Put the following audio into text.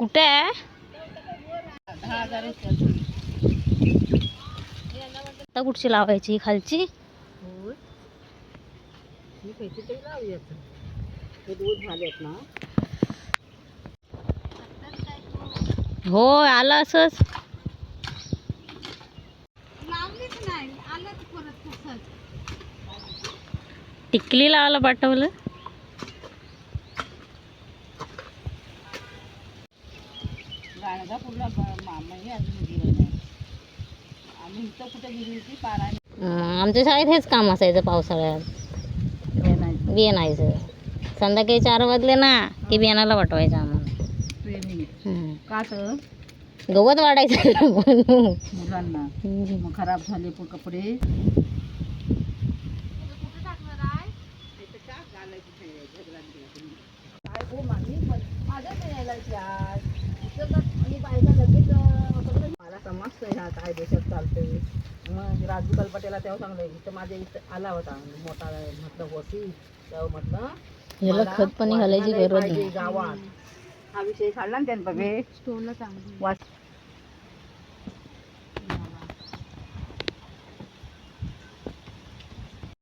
कुठे आहे? आता कुठची लावायची खालची? हो आलं असंच. टिकली लावायला पाठवलं. आमच्या शाळेत हेच काम असायचं पावसाळ्यात, बियाणायचं. संध्याकाळी 4 वाजले ना की बियाणाला पाठवायचं आम्हाला. गवत वाढायचं मुलांना. मग खराब झाले कपडे. मला समजतं ह्या काय देशात चालतंय. मग राजू कलपटेला तेव्हा सांगलं इथं माझ्या इथं आला होता मोठा, म्हटलं होती तेव्हा म्हटलं ह्याला खत पाणी घालायची गरज नाही गावात. हा विषय काढला ना त्यानं बघे.